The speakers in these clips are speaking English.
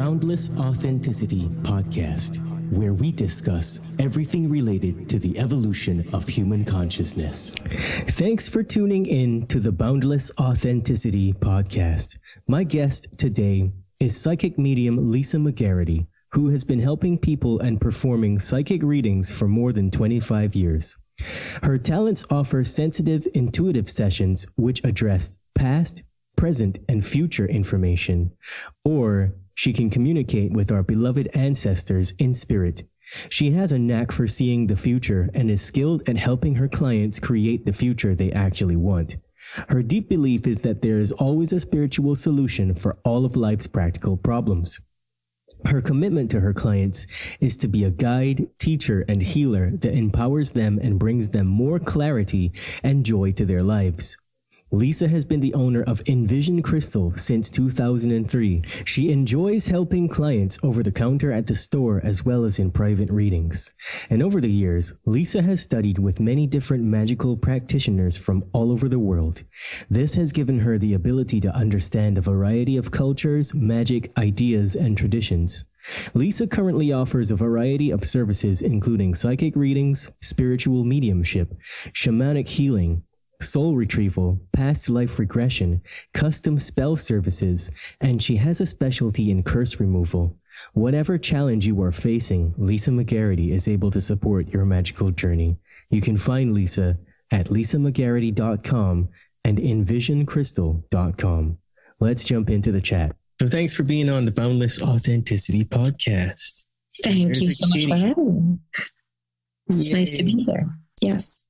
Boundless Authenticity podcast, where we discuss everything related to the evolution of human consciousness. Thanks for tuning in to the Boundless Authenticity podcast. My guest today is psychic medium Lisa McGarrity, who has been helping people and performing psychic readings for more than 25 years. Her talents offer sensitive, intuitive sessions which address past, present, and future information, or she can communicate with our beloved ancestors in spirit. She has a knack for seeing the future and is skilled at helping her clients create the future they actually want. Her deep belief is that there is always a spiritual solution for all of life's practical problems. Her commitment to her clients is to be a guide, teacher, and healer that empowers them and brings them more clarity and joy to their lives. Lisa has been the owner of Envision Crystal since 2003. She enjoys helping clients over the counter at the store as well as in private readings. And over the years, Lisa has studied with many different magical practitioners from all over the world. This has given her the ability to understand a variety of cultures, magic, ideas, and traditions. Lisa currently offers a variety of services including psychic readings, spiritual mediumship, shamanic healing, soul retrieval, past life regression, custom spell services, and she has a specialty in curse removal. Whatever challenge you are facing, Lisa McGarrity is able to support your magical journey. You can find Lisa at lisamcgarrity.com and envisioncrystal.com. Let's jump into the chat. So thanks for being on the Boundless Authenticity podcast. Thank you so much for having me. It's nice to be here. Yes.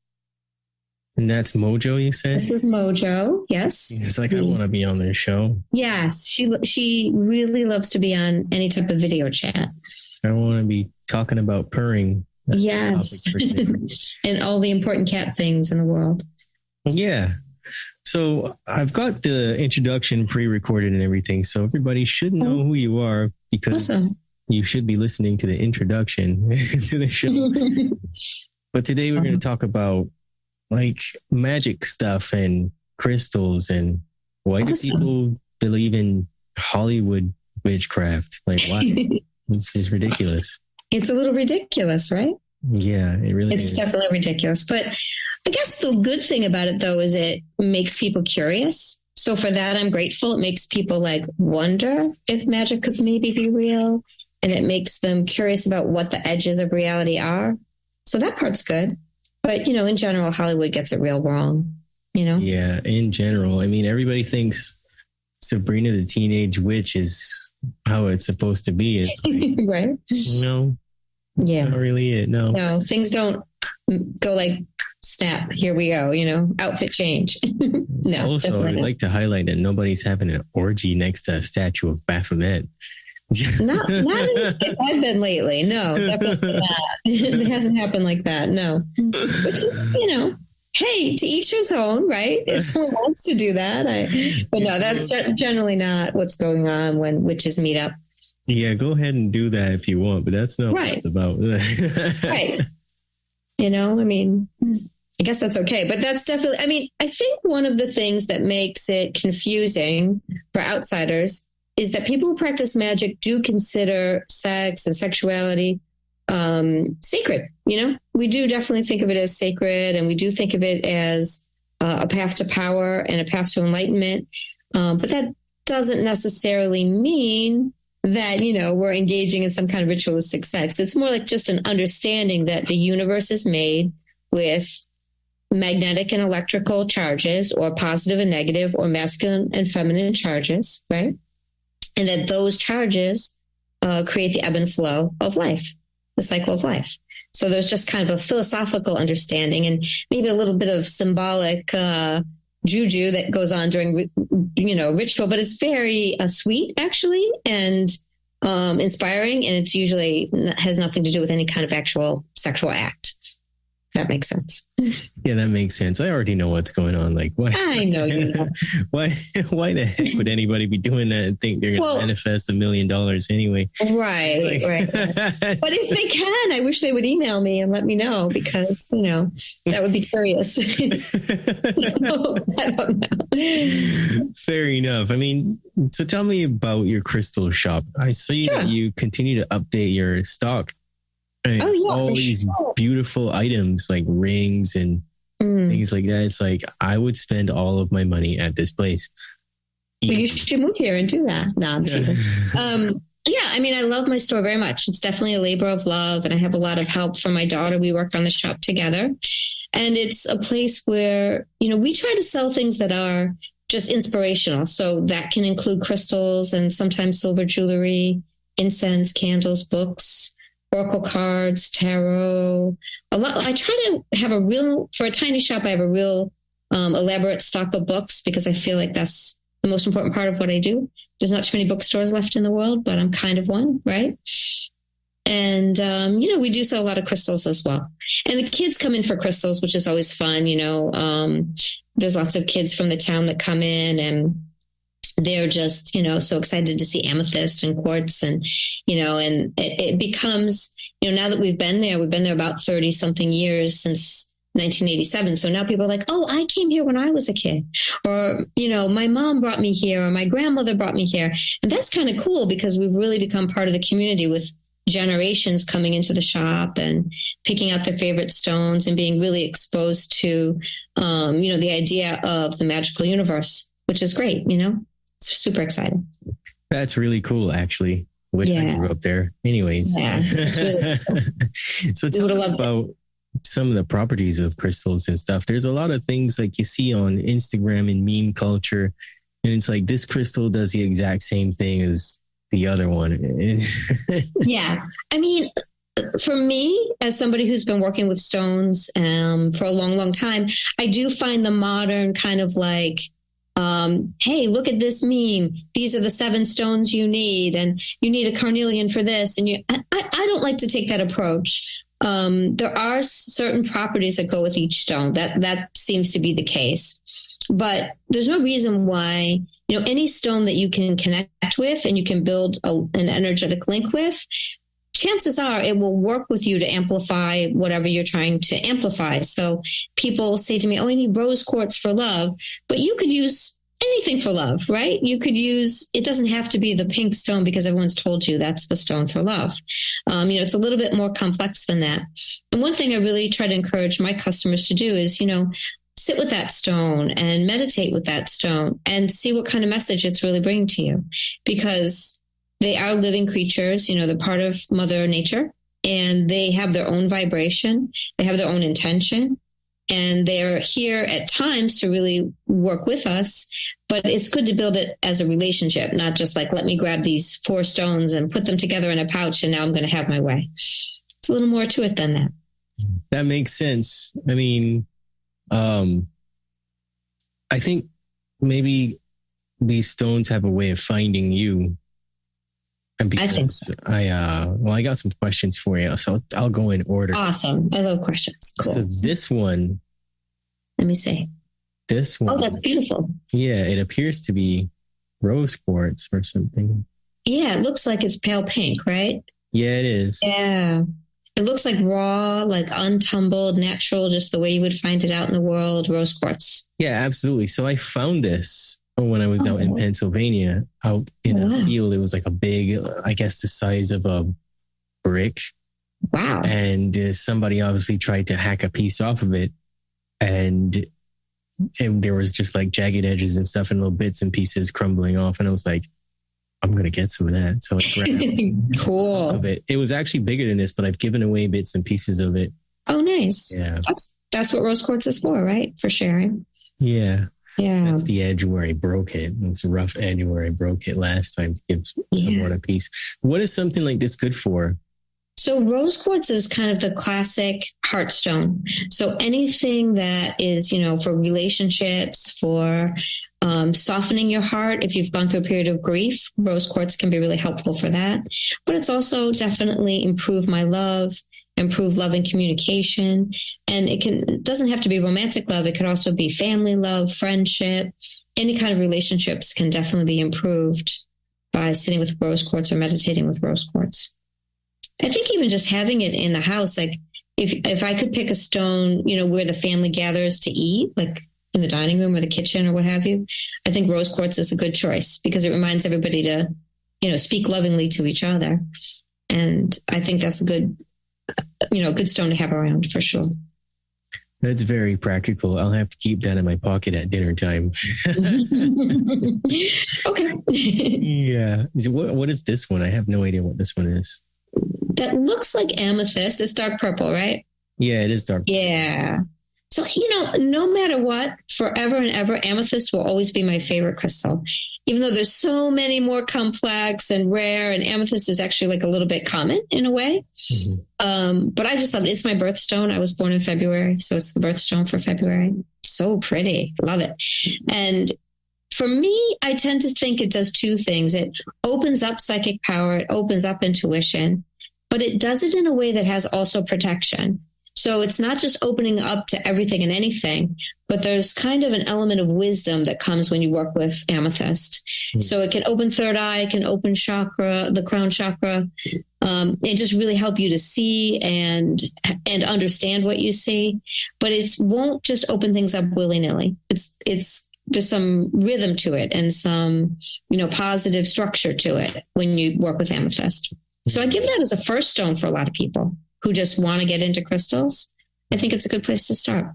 And that's Mojo, you said? This is Mojo, yes. It's like, I want to be on their show. Yes, she really loves to be on any type of video chat. I want to be talking about purring. That's yes. And all the important cat things in the world. Yeah. So I've got the introduction pre-recorded and everything, so everybody should know who you are because you should be listening to the introduction to the show. But today we're going to talk about like magic stuff and crystals and why do people believe in Hollywood witchcraft? Like, why? It's just ridiculous. It's a little ridiculous, right? Yeah, it really is. It's definitely ridiculous. But I guess the good thing about it, though, is it makes people curious. So for that, I'm grateful. It makes people like wonder if magic could maybe be real. And it makes them curious about what the edges of reality are. So that part's good. But, you know, in general, Hollywood gets it real wrong, you know? Yeah, in general. I mean, everybody thinks Sabrina the Teenage Witch is how it's supposed to be. It's like, right? No. Yeah. Not really it, no. No, things don't go like, snap, here we go, you know, outfit change. No. Also, I'd like to highlight that nobody's having an orgy next to a statue of Baphomet. not in the place I've been lately. No, definitely not. It hasn't happened like that. No. Which is, you know, hey, to each his own, right? If someone wants to do that. But no, that's generally not what's going on when witches meet up. Yeah, go ahead and do that if you want, but that's not what it's about. Right. You know, I mean, I guess that's okay. But that's definitely, I mean, I think one of the things that makes it confusing for outsiders is that people who practice magic do consider sex and sexuality sacred. You know, we do definitely think of it as sacred, and we do think of it as a path to power and a path to enlightenment. But that doesn't necessarily mean that, you know, we're engaging in some kind of ritualistic sex. It's more like just an understanding that the universe is made with magnetic and electrical charges, or positive and negative, or masculine and feminine charges, right? And that those charges create the ebb and flow of life, the cycle of life. So there's just kind of a philosophical understanding and maybe a little bit of symbolic juju that goes on during, you know, ritual, but it's very sweet actually, and inspiring. And it's usually has nothing to do with any kind of actual sexual act. That makes sense. Yeah, that makes sense. I already know what's going on. Like, why? I know you know. Why the heck would anybody be doing that and think they're going to manifest $1 million anyway? Right, right. But if they can, I wish they would email me and let me know, because, that would be curious. I don't know. Fair enough. I mean, so tell me about your crystal shop. I see that you continue to update your stock. And all these beautiful items like rings and things like that. It's like, I would spend all of my money at this place. Well, you should move here and do that. No, I'm teasing. I mean, I love my store very much. It's definitely a labor of love, and I have a lot of help from my daughter. We work on the shop together, and it's a place where, we try to sell things that are just inspirational. So that can include crystals and sometimes silver jewelry, incense, candles, books, oracle cards, tarot, a lot. I try to have for a tiny shop, I have a real elaborate stock of books, because I feel like that's the most important part of what I do. There's not too many bookstores left in the world, but I'm kind of one, right? And, we do sell a lot of crystals as well. And the kids come in for crystals, which is always fun. There's lots of kids from the town that come in, and they're just, so excited to see amethyst and quartz, and, and it becomes, now that we've been there about 30 something years, since 1987. So now people are like, oh, I came here when I was a kid, or, my mom brought me here, or my grandmother brought me here. And that's kind of cool, because we've really become part of the community, with generations coming into the shop and picking out their favorite stones and being really exposed to, the idea of the magical universe, which is great. It's super exciting. That's really cool, actually. Wish I grew up there. Anyways. Yeah, it's really cool. So tell me about some of the properties of crystals and stuff. There's a lot of things like you see on Instagram and meme culture, and it's like, this crystal does the exact same thing as the other one. Yeah. I mean, for me, as somebody who's been working with stones for a long, long time, I do find the modern kind of like, hey, look at this meme. These are the 7 stones you need, and you need a carnelian for this. And I don't like to take that approach. There are certain properties that go with each stone. That seems to be the case. But there's no reason why, any stone that you can connect with and you can build an energetic link with, chances are it will work with you to amplify whatever you're trying to amplify. So people say to me, oh, I need rose quartz for love, but you could use anything for love, right? You could use, it doesn't have to be the pink stone because everyone's told you that's the stone for love. It's a little bit more complex than that. And one thing I really try to encourage my customers to do is, sit with that stone and meditate with that stone and see what kind of message it's really bringing to you, because they are living creatures, they're part of Mother Nature, and they have their own vibration. They have their own intention, and they're here at times to really work with us. But it's good to build it as a relationship, not just like, let me grab these 4 stones and put them together in a pouch, and now I'm going to have my way. It's a little more to it than that. That makes sense. I mean, I think maybe these stones have a way of finding you. And because I think so. I got some questions for you, so I'll go in order. Awesome. I love questions. Cool. So this one. Let me see. This one. Oh, that's beautiful. Yeah, it appears to be rose quartz or something. Yeah, it looks like it's pale pink, right? Yeah, it is. Yeah. It looks like raw, like untumbled, natural, just the way you would find it out in the world, rose quartz. Yeah, absolutely. So I found this when I was out in Pennsylvania, out in a field. It was like a big, I guess the size of a brick. Wow. And somebody obviously tried to hack a piece off of it. And there was just like jagged edges and stuff and little bits and pieces crumbling off. And I was like, I'm going to get some of that. So it's cool. Of it. It was actually bigger than this, but I've given away bits and pieces of it. Oh, nice. Yeah. That's what rose quartz is for, right? For sharing. Yeah. Yeah. So that's the edge where I broke it. It's a rough edge where I broke it last time to give someone a piece. What is something like this good for? So rose quartz is kind of the classic heart stone. So anything that is, for relationships, for softening your heart. If you've gone through a period of grief, rose quartz can be really helpful for that. But it's also definitely improved my love, improve love and communication. And it doesn't have to be romantic love. It could also be family love, friendship, any kind of relationships can definitely be improved by sitting with rose quartz or meditating with rose quartz. I think even just having it in the house, like if I could pick a stone, where the family gathers to eat, like in the dining room or the kitchen or what have you, I think rose quartz is a good choice because it reminds everybody to, speak lovingly to each other. And I think that's a good stone to have around for sure. That's very practical. I'll have to keep that in my pocket at dinner time. Okay. Yeah. What is this one? I have no idea what this one is. That looks like amethyst. It's dark purple, right? Yeah, it is dark purple. Yeah. So, no matter what, forever and ever, amethyst will always be my favorite crystal. Even though there's so many more complex and rare, and amethyst is actually like a little bit common in a way. Mm-hmm. But I just love it. It's my birthstone. I was born in February, so it's the birthstone for February. So pretty. Love it. And for me, I tend to think it does two things. It opens up psychic power. It opens up intuition, but it does it in a way that has also protection. So it's not just opening up to everything and anything, but there's kind of an element of wisdom that comes when you work with amethyst. Mm-hmm. So it can open third eye, it can open chakra, the crown chakra, and just really help you to see and understand what you see. But it won't just open things up willy-nilly. There's some rhythm to it and some, positive structure to it when you work with amethyst. So I give that as a first stone for a lot of people who just want to get into crystals. I think it's a good place to start.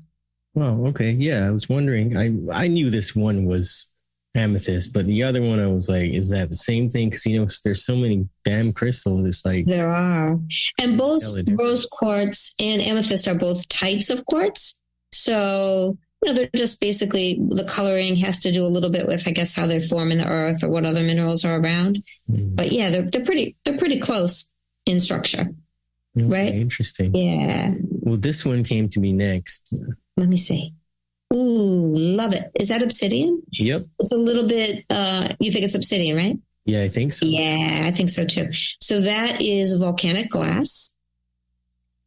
Wow. Okay. Yeah. I was wondering, I knew this one was amethyst, but the other one I was like, is that the same thing? Because, there's so many damn crystals. It's like. There are. And both rose quartz and amethyst are both types of quartz. So, they're just basically the coloring has to do a little bit with, I guess, how they form in the earth or what other minerals are around. Mm. But yeah, they're pretty close in structure. Okay, right? Interesting. Yeah. Well, this one came to me next. Let me see. Ooh, love it. Is that obsidian? Yep. It's a little bit, you think it's obsidian, right? Yeah, I think so. Yeah, I think so too. So that is volcanic glass.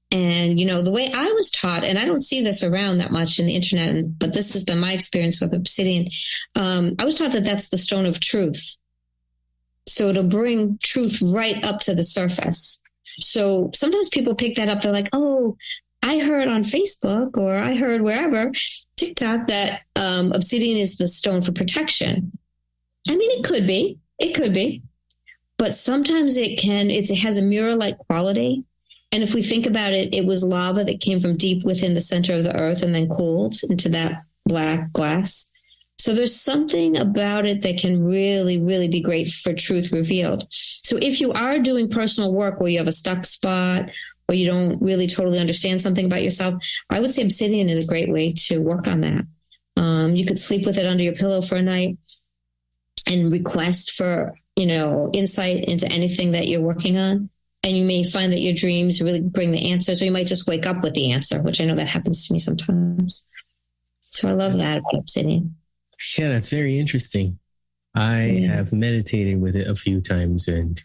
And, the way I was taught, and I don't see this around that much in the internet, but this has been my experience with obsidian. I was taught that that's the stone of truth. So it'll bring truth right up to the surface. So sometimes people pick that up. They're like, oh, I heard on Facebook or I heard wherever, TikTok, that obsidian is the stone for protection. I mean, it could be, but sometimes it has a mirror-like quality. And if we think about it, it was lava that came from deep within the center of the earth and then cooled into that black glass. So there's something about it that can really, really be great for truth revealed. So if you are doing personal work where you have a stuck spot or you don't really totally understand something about yourself, I would say obsidian is a great way to work on that. You could sleep with it under your pillow for a night and request for, insight into anything that you're working on. And you may find that your dreams really bring the answers, or you might just wake up with the answer, which I know that happens to me sometimes. So I love that about obsidian. Yeah, that's very interesting. I have meditated with it a few times, and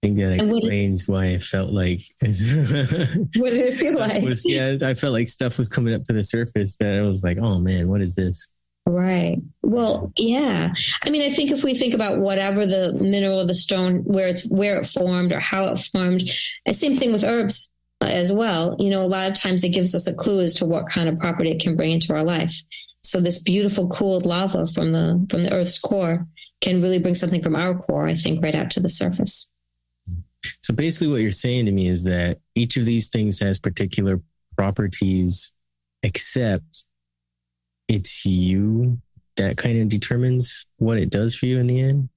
I think that explains why I felt like. What did it feel like? I felt like stuff was coming up to the surface that I was like, oh man, what is this? Right. Well, yeah. I mean, I think if we think about whatever the mineral, the stone, where it formed or how it formed, the same thing with herbs as well. A lot of times it gives us a clue as to what kind of property it can bring into our life. So this beautiful cooled lava from the Earth's core can really bring something from our core, I think, right out to the surface. So basically what you're saying to me is that each of these things has particular properties, except it's you that kind of determines what it does for you in the end?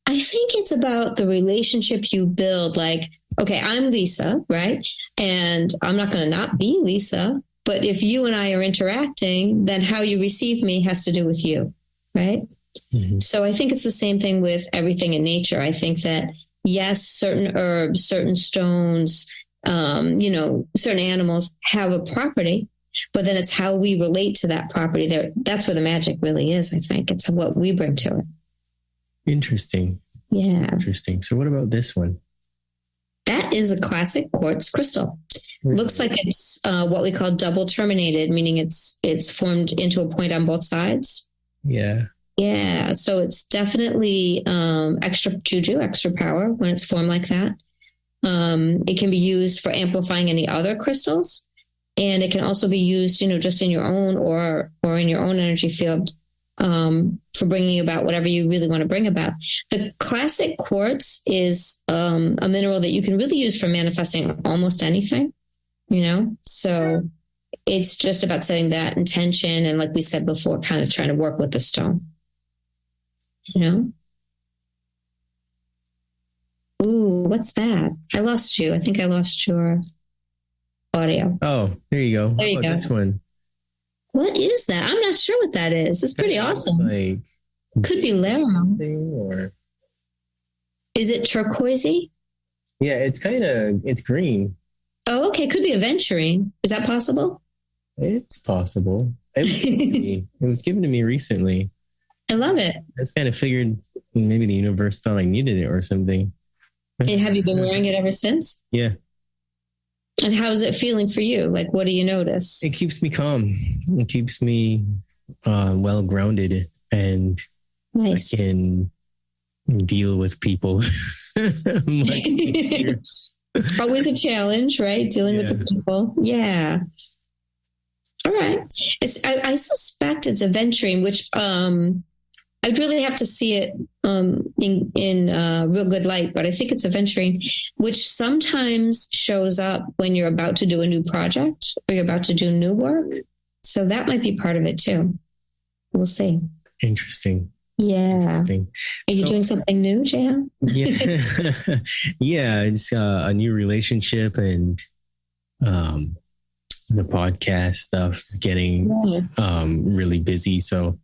I think it's about the relationship you build. Like, okay, I'm Lisa, right? And I'm not going to not be Lisa. But if you and I are interacting, then how you receive me has to do with you, right? Mm-hmm. So I think it's the same thing with everything in nature. I think that, yes, certain herbs, certain stones, certain animals have a property, but then it's how we relate to that property. That's where the magic really is, I think. It's what we bring to it. Interesting. Yeah. Interesting. So what about this one? That is a classic quartz crystal. Looks like it's what we call double terminated, meaning it's formed into a point on both sides. Yeah. Yeah. So it's definitely extra juju, extra power when it's formed like that. It can be used for amplifying any other crystals. And it can also be used, just in your own or in your own energy field for bringing about whatever you really want to bring about. The classic quartz is a mineral that you can really use for manifesting almost anything, So it's just about setting that intention. And like we said before, kind of trying to work with the stone, Ooh, what's that? I lost you. I think I lost your audio. Oh, there you go. There you go. This one. What is that? I'm not sure what that is. It's pretty awesome. Could be Laramie. Or... Is it turquoisey? Yeah, it's green. Oh, okay. Could be aventurine. Is that possible? It's possible. It was given to me recently. I love it. I just kind of figured maybe the universe thought I needed it or something. And have you been wearing it ever since? Yeah. And how's it feeling for you? Like, what do you notice? It keeps me calm. It keeps me well grounded, and nice. I can deal with people much easier. Always a challenge, right? Dealing with the people. Yeah. All right. I suspect it's aventurine, which I'd really have to see it in real good light, but I think it's aventurine, which sometimes shows up when you're about to do a new project or you're about to do new work. So that might be part of it too. We'll see. Interesting. Yeah. Interesting. Are you doing something new, Jan? Yeah. Yeah. It's a new relationship, and the podcast stuff is getting really busy. So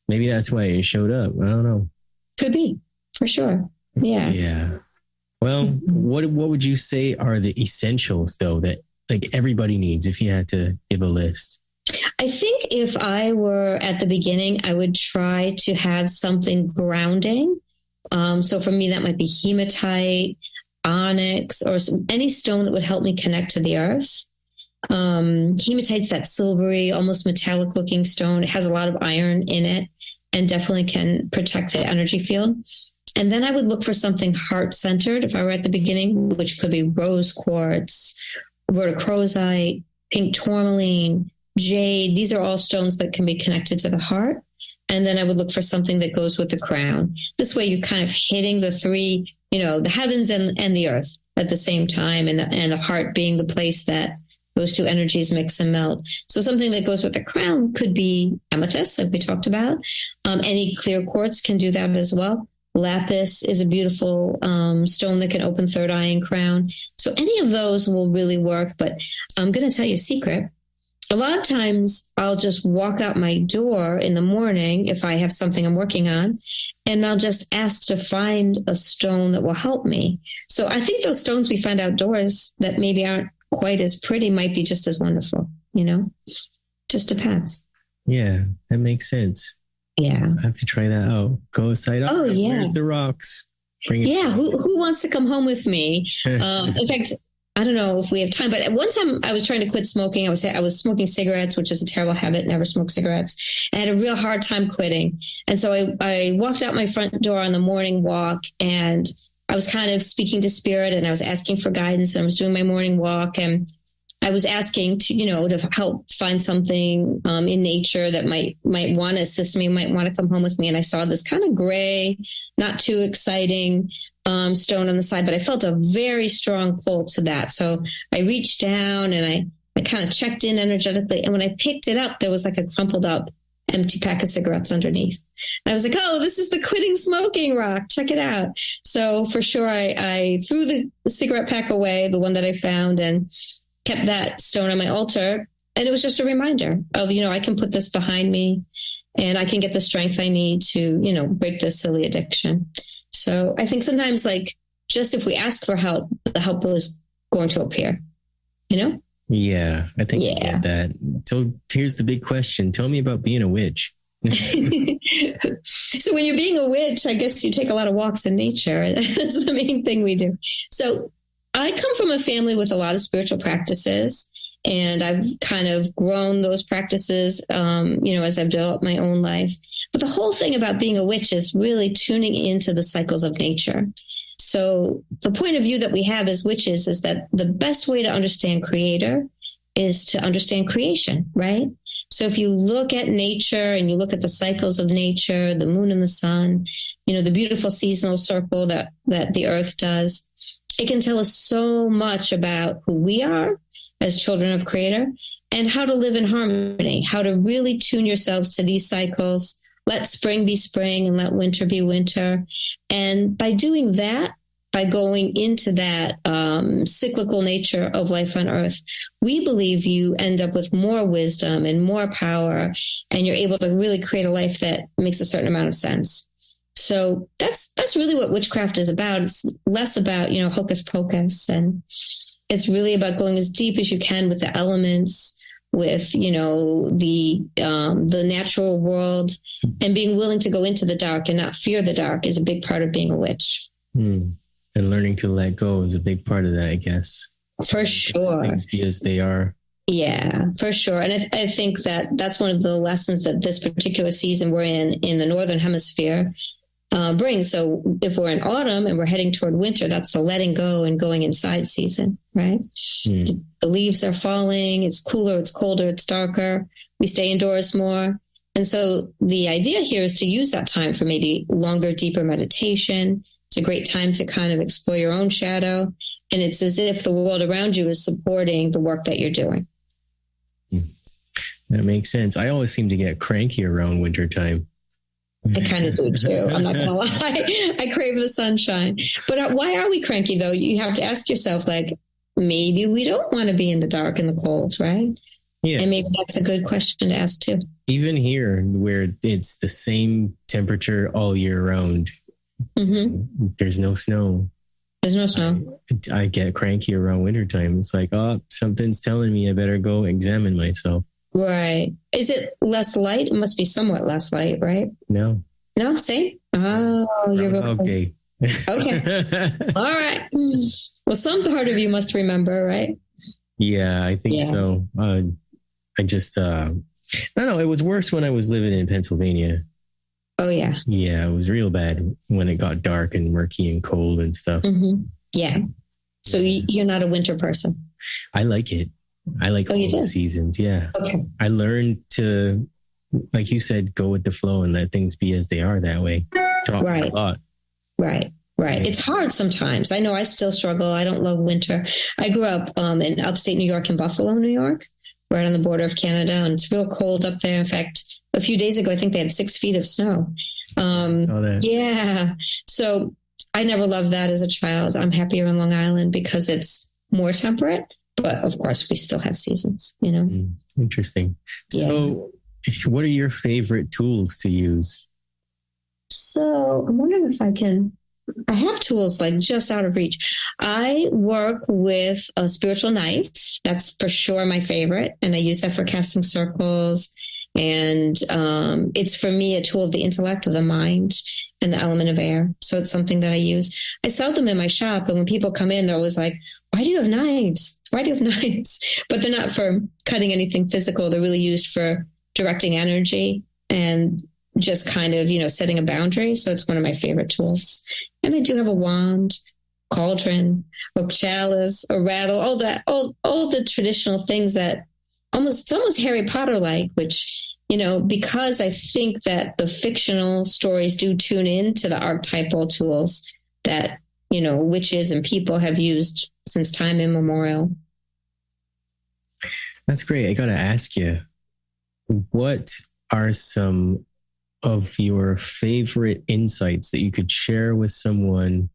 maybe that's why it showed up. I don't know. Could be, for sure. Yeah. Yeah. Well, what would you say are the essentials though that like everybody needs if you had to give a list? I think if I were at the beginning, I would try to have something grounding. So for me, that might be hematite, onyx, or any stone that would help me connect to the earth. Hematite's that silvery, almost metallic looking stone. It has a lot of iron in it and definitely can protect the energy field. And then I would look for something heart-centered if I were at the beginning, which could be rose quartz, rhodochrosite, pink tourmaline, jade. These are all stones that can be connected to the heart. And then I would look for something that goes with the crown. This way you're kind of hitting the three, the heavens and the earth at the same time, and the heart being the place that those two energies mix and melt. So something that goes with the crown could be amethyst, like we talked about. Any clear quartz can do that as well. Lapis is a beautiful stone that can open third eye and crown. So any of those will really work. But I'm going to tell you a secret. A lot of times I'll just walk out my door in the morning if I have something I'm working on, and I'll just ask to find a stone that will help me. So I think those stones we find outdoors that maybe aren't quite as pretty might be just as wonderful, just depends. Yeah, that makes sense. Yeah. I have to try that out. Go aside. Oh, yeah. Where's the rocks? Bring it. Yeah. Who wants to come home with me? In fact, I don't know if we have time, but at one time I was trying to quit smoking. I was smoking cigarettes, which is a terrible habit. Never smoke cigarettes. I had a real hard time quitting. And so I walked out my front door on the morning walk, and I was kind of speaking to spirit, and I was asking for guidance, and I was doing my morning walk, and I was asking to, to help find something in nature that might want to assist me, might want to come home with me. And I saw this kind of gray, not too exciting stone on the side, but I felt a very strong pull to that. So I reached down and I kind of checked in energetically. And when I picked it up, there was like a crumpled up empty pack of cigarettes underneath. And I was like, oh, this is the quitting smoking rock. Check it out. So for sure, I threw the cigarette pack away, the one that I found, and kept that stone on my altar. And it was just a reminder of, I can put this behind me and I can get the strength I need to, break this silly addiction. So I think sometimes, like, just if we ask for help, the help is going to appear, Yeah, I think I get that. So here's the big question. Tell me about being a witch. So when you're being a witch, I guess you take a lot of walks in nature. That's the main thing we do. So I come from a family with a lot of spiritual practices, and I've kind of grown those practices, as I've developed my own life. But the whole thing about being a witch is really tuning into the cycles of nature. So the point of view that we have as witches is that the best way to understand Creator is to understand creation, right? So if you look at nature and you look at the cycles of nature, the moon and the sun, the beautiful seasonal circle that the earth does, it can tell us so much about who we are as children of Creator and how to live in harmony, how to really tune yourselves to these cycles. Let spring be spring and let winter be winter. And by doing that, by going into that cyclical nature of life on earth, we believe you end up with more wisdom and more power, and you're able to really create a life that makes a certain amount of sense. So that's really what witchcraft is about. It's less about, hocus pocus, and it's really about going as deep as you can with the elements, with, the natural world, and being willing to go into the dark and not fear the dark is a big part of being a witch. And learning to let go is a big part of that, I guess. For sure. Things be as they are. Yeah, for sure. And I think that's one of the lessons that this particular season we're in the Northern Hemisphere brings. So if we're in autumn and we're heading toward winter, that's the letting go and going inside season, right? The leaves are falling. It's cooler, it's colder, it's darker. We stay indoors more. And so the idea here is to use that time for maybe longer, deeper meditation. It's a great time to kind of explore your own shadow. And it's as if the world around you is supporting the work that you're doing. That makes sense. I always seem to get cranky around wintertime. I kind of do too. I'm not going to lie. I crave the sunshine. But why are we cranky though? You have to ask yourself, maybe we don't want to be in the dark and the cold, right? Yeah. And maybe that's a good question to ask too. Even here where it's the same temperature all year round, there's no snow. There's no snow. I get cranky around wintertime. It's like, something's telling me I better go examine myself. Right. Is it less light? It must be somewhat less light, right? No. No, same? Oh, you're okay. Okay. All right. Well, some part of you must remember, right? Yeah, I think so. I just, I don't know. It was worse when I was living in Pennsylvania. Oh, yeah. Yeah, it was real bad when it got dark and murky and cold and stuff. Yeah. So you're not a winter person? I like it. I like all the seasons. Yeah. Okay. I learned to, like you said, go with the flow and let things be as they are that way. Right. A lot. Right. It's hard sometimes. I know I still struggle. I don't love winter. I grew up in upstate New York, in Buffalo, New York, right on the border of Canada. And it's real cold up there. In fact, a few days ago, I think they had 6 feet of snow. Yeah. So I never loved that as a child. I'm happier in Long Island because it's more temperate. But of course, we still have seasons, Interesting. Yeah. So what are your favorite tools to use? So I'm wondering if I have tools just out of reach. I work with a spiritual knife. That's for sure my favorite. And I use that for casting circles. And it's for me a tool of the intellect, of the mind, and the element of air. So it's something that I use. I sell them in my shop. And when people come in, they're always like, why do you have knives? Why do you have knives? But they're not for cutting anything physical. They're really used for directing energy and just kind of, setting a boundary. So it's one of my favorite tools. And I do have a wand, cauldron, a chalice, a rattle, all the traditional things that it's almost Harry Potter-like, which, because I think that the fictional stories do tune in to the archetypal tools that, witches and people have used since time immemorial. That's great. I got to ask you, what are some of your favorite insights that you could share with someone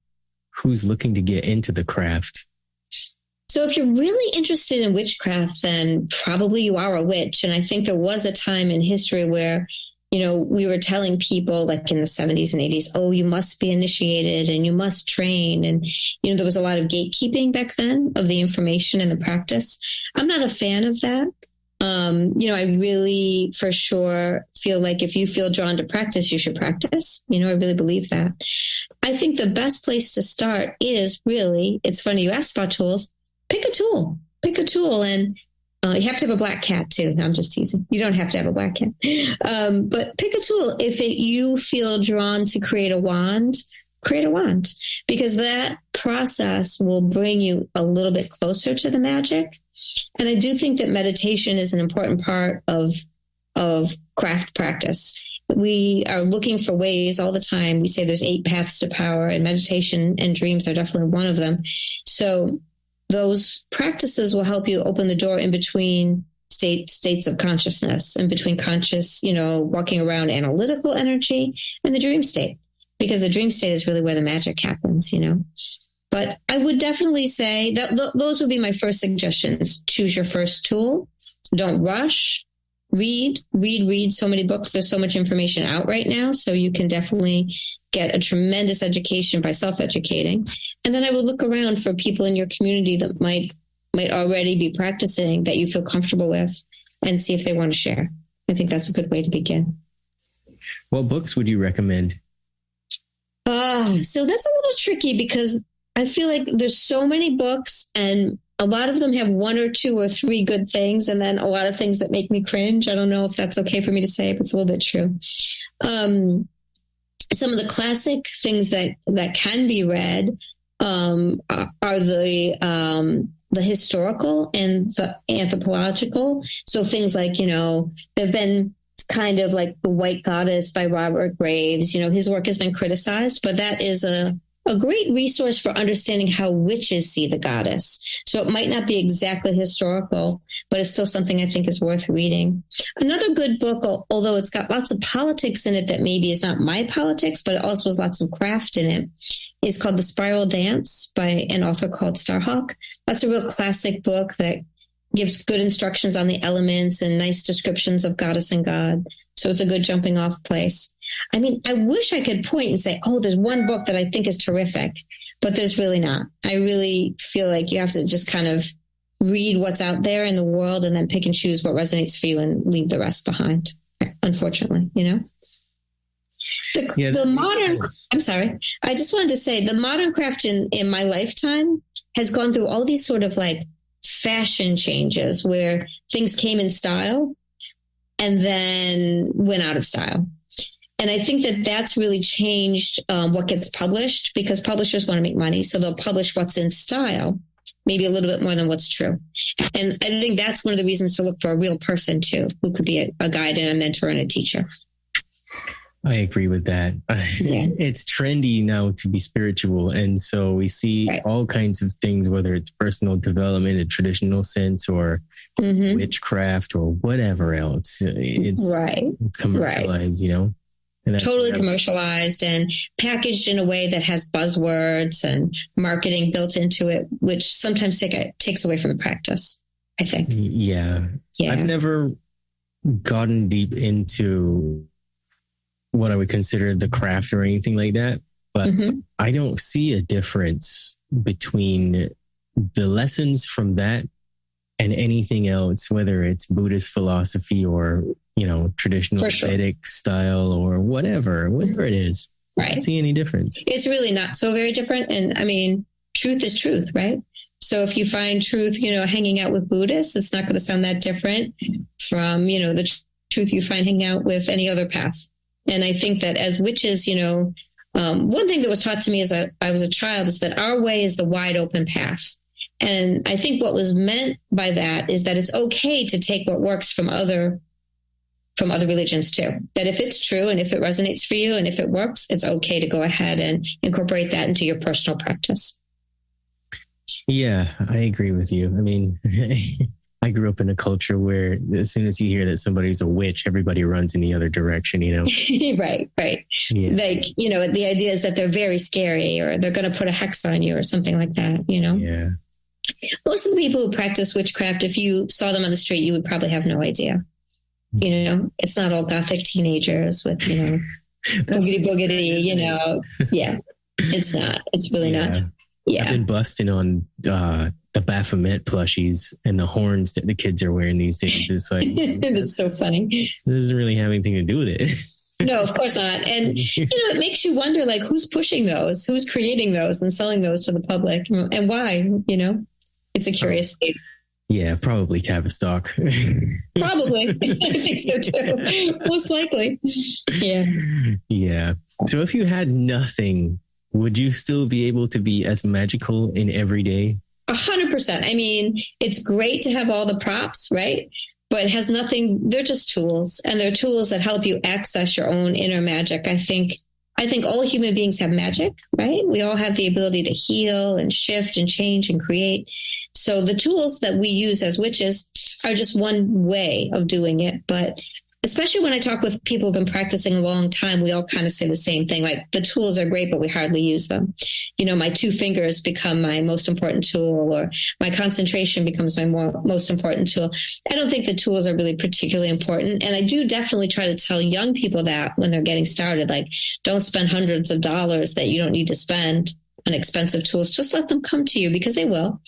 who's looking to get into the craft? So if you're really interested in witchcraft, then probably you are a witch. And I think there was a time in history where, we were telling people like in the 70s and 80s, oh, you must be initiated and you must train. And, there was a lot of gatekeeping back then of the information and the practice. I'm not a fan of that. I really for sure feel like if you feel drawn to practice, you should practice. I really believe that. I think the best place to start is really, it's funny you asked about tools. Pick a tool, and you have to have a black cat too. No, I'm just teasing. You don't have to have a black cat. But pick a tool. If you feel drawn to create a wand, because that process will bring you a little bit closer to the magic. And I do think that meditation is an important part of craft practice. We are looking for ways all the time. We say there's 8 paths to power, and meditation and dreams are definitely one of them. So those practices will help you open the door in between states of consciousness, and between conscious, walking around analytical energy, and the dream state, because the dream state is really where the magic happens, But I would definitely say that those would be my first suggestions. Choose your first tool. Don't rush. Read so many books. There's so much information out right now. So you can definitely get a tremendous education by self-educating. And then I would look around for people in your community that might already be practicing, that you feel comfortable with, and see if they want to share. I think that's a good way to begin. What books would you recommend? So that's a little tricky, because I feel like there's so many books, and a lot of them have 1 or 2 or 3 good things, and then a lot of things that make me cringe. I don't know if that's okay for me to say, but it's a little bit true. Some of the classic things that can be read are the historical and the anthropological. So things like, there've been kind of like The White Goddess by Robert Graves. His work has been criticized, but that is a great resource for understanding how witches see the goddess. So it might not be exactly historical, but it's still something I think is worth reading. Another good book, although it's got lots of politics in it that maybe is not my politics, but it also has lots of craft in it, is called The Spiral Dance by an author called Starhawk. That's a real classic book that gives good instructions on the elements and nice descriptions of goddess and god. So it's a good jumping off place. I mean, I wish I could point and say, oh, there's one book that I think is terrific, but there's really not. I really feel like you have to just kind of read what's out there in the world and then pick and choose what resonates for you and leave the rest behind, unfortunately, The modern, I'm sorry, I just wanted to say the modern craft in my lifetime has gone through all these sort of like fashion changes where things came in style and then went out of style. And I think that that's really changed what gets published, because publishers want to make money. So they'll publish what's in style, maybe a little bit more than what's true. And I think that's one of the reasons to look for a real person too, who could be a guide and a mentor and a teacher. I agree with that. Yeah. It's trendy now to be spiritual. And so we see all kinds of things, whether it's personal development, a traditional sense, or witchcraft or whatever else. It's commercialized, And totally commercialized and packaged in a way that has buzzwords and marketing built into it, which sometimes takes away from the practice, I think. Yeah. I've never gotten deep into what I would consider the craft or anything like that, but I don't see a difference between the lessons from that and anything else, whether it's Buddhist philosophy or, traditional Vedic style or whatever it is. Right. I don't see any difference. It's really not so very different. And I mean, truth is truth, right? So if you find truth, hanging out with Buddhists, it's not going to sound that different from, the truth you find hanging out with any other path. And I think that as witches, one thing that was taught to me as I was a child is that our way is the wide open path. And I think what was meant by that is that it's okay to take what works from other religions too. That if it's true and if it resonates for you and if it works, it's okay to go ahead and incorporate that into your personal practice. Yeah, I agree with you. I mean, I grew up in a culture where as soon as you hear that somebody's a witch, everybody runs in the other direction, Right. Yeah. Like, the idea is that they're very scary or they're going to put a hex on you or something like that, Yeah. Most of the people who practice witchcraft, if you saw them on the street, you would probably have no idea. It's not all gothic teenagers with, boogity, Yeah, it's not. It's really not. Yeah. I've been busting on the Baphomet plushies and the horns that the kids are wearing these days. It's like, it's so funny. It doesn't really have anything to do with it. No, of course not. And, it makes you wonder, like, who's pushing those, who's creating those and selling those to the public, and why, it's a curious state. Yeah, probably Tavistock. Probably. I think so too. Most likely. Yeah. Yeah. So if you had nothing, would you still be able to be as magical in every day? 100%. I mean, it's great to have all the props, right? But it has nothing, they're just tools, and they're tools that help you access your own inner magic. I think all human beings have magic, right? We all have the ability to heal and shift and change and create. So the tools that we use as witches are just one way of doing it. But especially when I talk with people who've been practicing a long time, we all kind of say the same thing. Like, the tools are great, but we hardly use them. My 2 fingers become my most important tool, or my concentration becomes my most important tool. I don't think the tools are really particularly important. And I do definitely try to tell young people that when they're getting started, like, don't spend hundreds of dollars that you don't need to spend on expensive tools. Just let them come to you, because they will.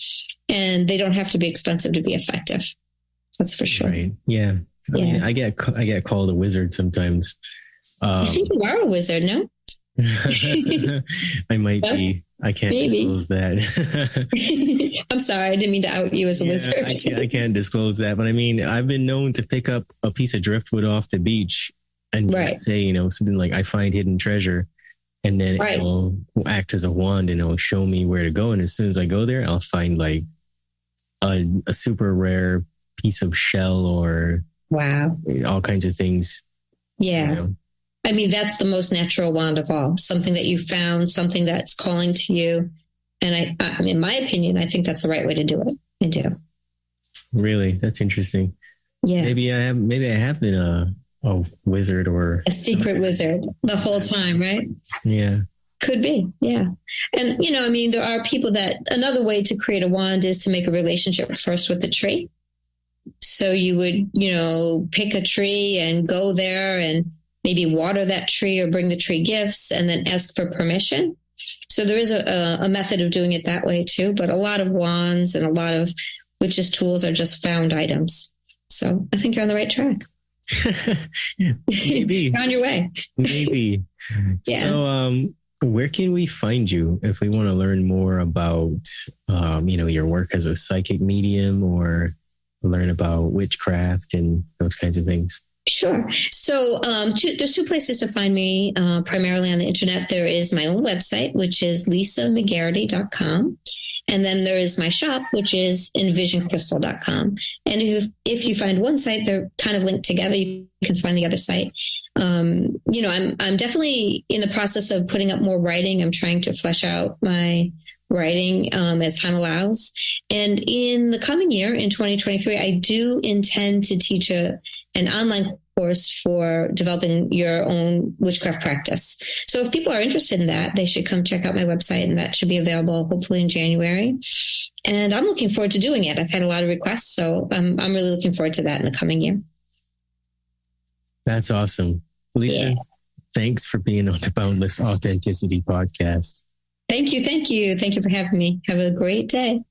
And they don't have to be expensive to be effective. That's for sure. Right. Yeah. I mean, I get called a wizard sometimes. I think you are a wizard, no? I might be. I can't disclose that. I'm sorry. I didn't mean to out you as a wizard. I can't disclose that. But I mean, I've been known to pick up a piece of driftwood off the beach and just say, something like, I find hidden treasure. And then it will act as a wand and it'll show me where to go. And as soon as I go there, I'll find like a super rare piece of shell or all kinds of things. Yeah. I mean, that's the most natural wand of all. Something that you found, something that's calling to you. And I in my opinion, I think that's the right way to do it. I do. Really? That's interesting. Yeah. Maybe I have been a wizard or a secret wizard the whole time, right? Yeah. Could be. Yeah. And, I mean, there are people that another way to create a wand is to make a relationship first with the tree. So you would, pick a tree and go there and maybe water that tree or bring the tree gifts and then ask for permission. So there is a method of doing it that way too. But a lot of wands and a lot of witches' tools are just found items. So I think you're on the right track. Maybe. You're on your way. Maybe. Yeah. So where can we find you if we want to learn more about, your work as a psychic medium or learn about witchcraft and those kinds of things? Sure. So there's 2 places to find me, primarily on the internet. There is my own website, which is lisamcgarrity.com. And then there is my shop, which is envisioncrystal.com. And if you find one site, they're kind of linked together. You can find the other site. I'm definitely in the process of putting up more writing. I'm trying to flesh out my writing as time allows. And in the coming year, in 2023, I do intend to teach an online course for developing your own witchcraft practice. So if people are interested in that, they should come check out my website, and that should be available hopefully in January. And I'm looking forward to doing it. I've had a lot of requests, so I'm really looking forward to that in the coming year. That's awesome. Lisa, thanks for being on the Boundless Authenticity podcast. Thank you. Thank you. Thank you for having me. Have a great day.